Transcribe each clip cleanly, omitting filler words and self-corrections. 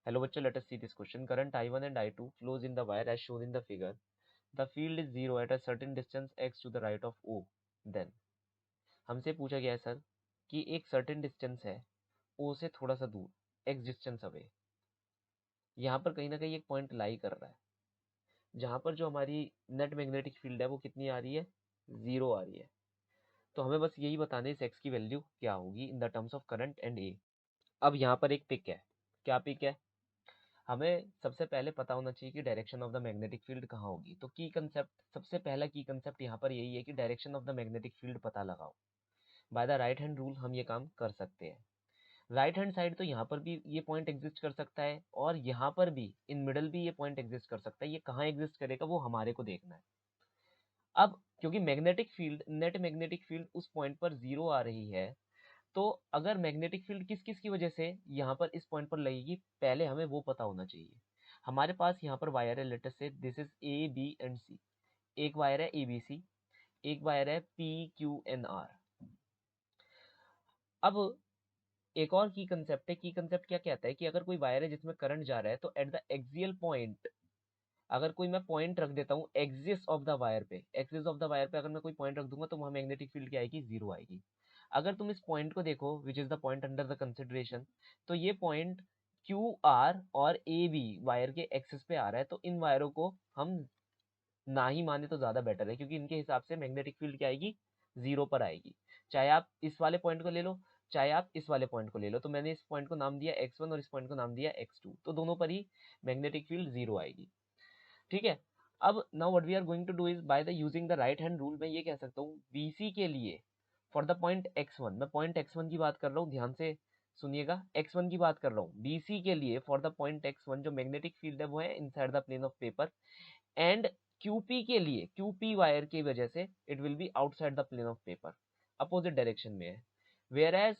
Hello बच्चों, let us see this question. Current I1 and I2 flows in the wire as shown in the figure. The field is zero at a certain distance x to the right of O. Then हमसे पूछा गया है sir कि एक certain distance है O से थोड़ा सा दूर x डिस्टेंस अवे. यहाँ पर कहीं ना कहीं एक पॉइंट लाई कर रहा है जहाँ पर जो हमारी नेट मैग्नेटिक फील्ड है वो कितनी आ रही है, जीरो आ रही है. तो हमें बस यही बताना है इस x की वैल्यू क्या होगी in the terms of current and A. अब यहाँ पर एक पिक है. क्या पिक है? हमें सबसे पहले पता होना चाहिए कि direction of the magnetic field कहाँ होगी. तो की कंसेप्ट, सबसे पहला की कंसेप्ट यहाँ पर यही है कि direction of the magnetic field पता लगाओ. By the right hand rule हम ये काम कर सकते हैं. राइट हैंड साइड तो यहाँ पर भी ये पॉइंट एग्जिस्ट कर सकता है और यहाँ पर भी इन मिडल भी ये पॉइंट एग्जिस्ट कर सकता है. ये कहाँ एग्जिस्ट करेगा वो हमारे को देखना है. अब क्योंकि magnetic field, net magnetic field उस पॉइंट पर जीरो आ रही है, तो अगर मैग्नेटिक फील्ड किस किस की वजह से यहाँ पर इस पॉइंट पर लगेगी, पहले हमें वो पता होना चाहिए. हमारे पास यहाँ पर वायर है, लेट अस से this is A B and C. एक वायर है ए बी सी, एक वायर है पी क्यू एन आर. अब एक और की कंसेप्ट है. की कंसेप्ट क्या कहता है कि अगर कोई वायर है जिसमें करंट जा रहा है तो एट द एक्सियल पॉइंट, अगर कोई मैं पॉइंट रख देता हूँ एक्सिस ऑफ द वायर पे, एक्सिस ऑफ द वायर पे अगर मैं कोई पॉइंट रख दूंगा तो वहां मैग्नेटिक फील्ड क्या आएगी, जीरो आएगी. अगर तुम इस पॉइंट को देखो which is the point under the consideration, तो ये पॉइंट क्यू आर और ए बी वायर के एक्सिस पे आ रहा है. तो इन वायरों को हम ना ही माने तो ज्यादा बेटर है, क्योंकि इनके हिसाब से मैग्नेटिक फील्ड क्या आएगी, जीरो पर आएगी. चाहे आप इस वाले पॉइंट को ले लो, चाहे आप इस वाले पॉइंट को ले लो. तो मैंने इस पॉइंट को नाम दिया x1 और इस पॉइंट को नाम दिया x2, तो दोनों पर ही मैग्नेटिक फील्ड जीरो आएगी. ठीक है. अब now what we are going to do is by the using the right hand rule मैं ये कह सकता हूँ BC के लिए फॉर द पॉइंट x1, मैं पॉइंट x1 की बात कर रहा हूँ, ध्यान से सुनिएगा, x1 की बात कर रहा हूँ. BC के लिए फॉर द पॉइंट x1 जो मैग्नेटिक फील्ड है वो है inside the plane of paper. And QP के लिए, QP वायर की वजह से it will be outside the plane of paper, opposite direction में है. वेयर एज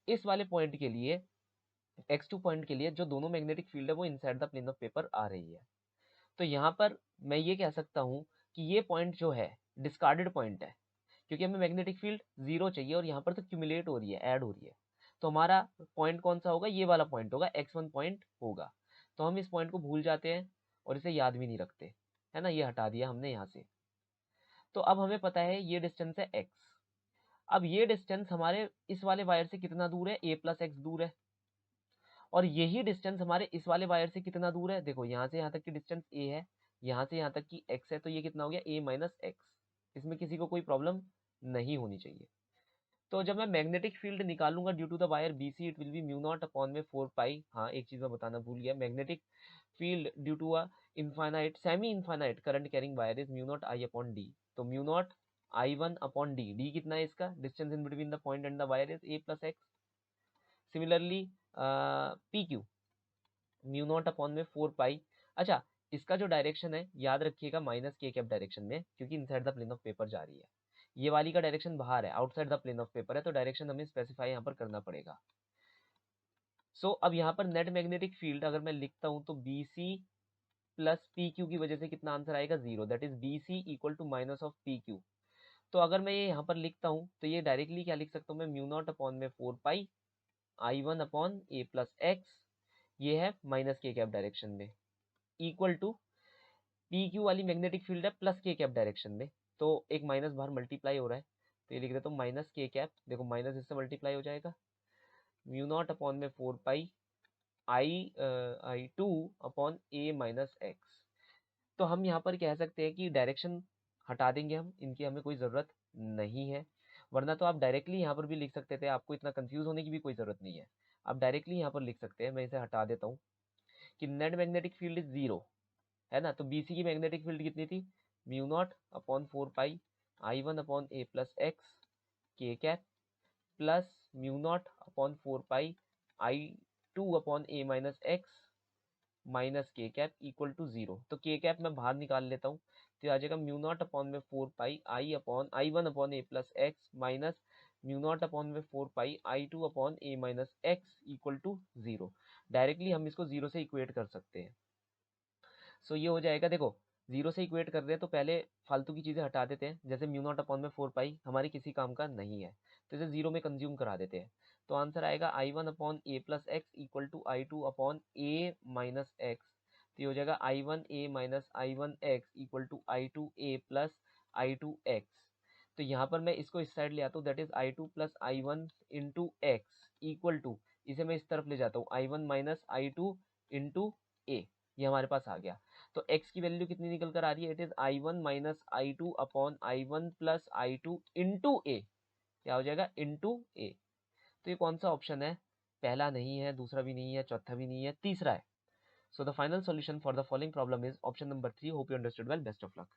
इस वाले पॉइंट के लिए, x2 पॉइंट के लिए जो दोनों मैग्नेटिक फील्ड है वो inside the plane of paper आ रही है. तो यहाँ पर मैं ये कह सकता हूँ कि ये पॉइंट जो है डिस्कार्डेड पॉइंट है, क्योंकि हमें मैग्नेटिक फील्ड जीरो चाहिए और यहाँ पर तो क्यूमुलेट हो रही है, ऐड हो रही है. तो हमारा पॉइंट कौन सा होगा, ये वाला पॉइंट होगा, x1 पॉइंट होगा. तो हम इस पॉइंट को भूल जाते हैं और इसे याद भी नहीं रखते, है ना. ये हटा दिया हमने यहाँ से. तो अब हमें पता है ये डिस्टेंस है x. अब ये डिस्टेंस हमारे इस वाले वायर से कितना दूर है, a प्लस एक्स दूर है. और यही डिस्टेंस हमारे इस वाले वायर से कितना दूर है, देखो यहाँ से यहाँ तक की डिस्टेंस a है, यहाँ से यहाँ तक की x है, तो ये कितना हो गया a माइनस एक्स. इसमें किसी को कोई प्रॉब्लम नहीं होनी चाहिए. तो जब मैं मैग्नेटिक फील्ड निकालूंगा due to the wire BC, it will be mu not upon में 4 पाई. हाँ, एक चीज मैं बताना भूल गया, magnetic field due to a infinite semi infinite current carrying wire is mu naught I upon D. तो mu naught I1 upon D. D कितना है इसका, distance in between the point and the wire is a plus x. Similarly PQ mu not upon में 4 पाई. अच्छा, इसका जो direction है याद रखिएगा माइनस के कैप डायरेक्शन में, क्योंकि inside the plane of paper जा रही है. ये वाली का डायरेक्शन बाहर है, outside the plane of paper है, तो डायरेक्शन हमें स्पेसिफाई यहाँ पर करना पड़ेगा. अब यहाँ पर नेट मैग्नेटिक फील्ड अगर मैं लिखता हूँ तो BC प्लस PQ की वजह से कितना आंसर आएगा, zero. That is BC equal to minus of PQ. तो अगर मैं ये यहाँ पर लिखता हूँ तो ये डायरेक्टली क्या लिख सकता हूँ मैं, म्यू नॉट अपॉन में 4 pi I1 upon a plus x, ये है माइनस के कैप डायरेक्शन में, इक्वल टू PQ वाली मैग्नेटिक फील्ड है प्लस के कैप डायरेक्शन में. तो एक माइनस बाहर मल्टीप्लाई हो रहा है, तो ये लिख देता हूँ माइनस के कैप. देखो माइनस इससे मल्टीप्लाई हो जाएगा, म्यू नॉट अपॉन में 4 pi I2 upon a minus x. तो हम यहाँ पर कह सकते हैं कि डायरेक्शन हटा देंगे हम, इनकी हमें कोई ज़रूरत नहीं है. वरना तो आप डायरेक्टली यहाँ पर भी लिख सकते थे, आपको इतना कंफ्यूज होने की भी कोई ज़रूरत नहीं है. आप डायरेक्टली यहाँ पर लिख सकते हैं, मैं इसे हटा देता हूँ, कि net magnetic field is zero, है ना. तो BC की मैग्नेटिक फील्ड कितनी थी, mu not upon 4 pi I1 upon a plus x K cap plus mu not upon 4 pi I2 upon a minus x minus K cap equal to zero. तो K cap मैं बाहर निकाल लेता हूँ, तो आ जाएगा म्यू नॉट अपॉन में 4 pi I1 upon a plus x minus mu not upon में 4 pi I2 upon a minus x equal to zero. Directly हम इसको जीरो से इक्वेट कर सकते हैं. ये हो जाएगा, देखो जीरो से इक्वेट कर रहे हैं तो पहले फालतू की चीजें हटा देते हैं, जैसे म्यू नॉट अपॉन में 4 पाई हमारी किसी काम का नहीं है, तो इसे जीरो में कंज्यूम करा देते हैं. तो आंसर आएगा I1 upon a plus x equal to I2 upon a minus x. तो ये हो जाएगा I1 a minus I1 x equal to I2 a plus I2 x। तो यहाँ पर मैं इसको इस साइड ले आता हूँ, that is I2 plus I1 into x equal to, इसे मैं इस तरफ ले जाता हूँ I1 माइनस I2 इंटू ए। ये हमारे पास आ गया। तो x की वैल्यू कितनी निकल कर आ रही है? It is I1 minus I2 upon I1 plus I2 into a. क्या हो जाएगा? Into a. तो ये कौन सा ऑप्शन है? पहला नहीं है, दूसरा भी नहीं है, चौथा भी नहीं है, तीसरा है। So the final solution for the following problem is option number 3. Hope you understood well. Best of luck.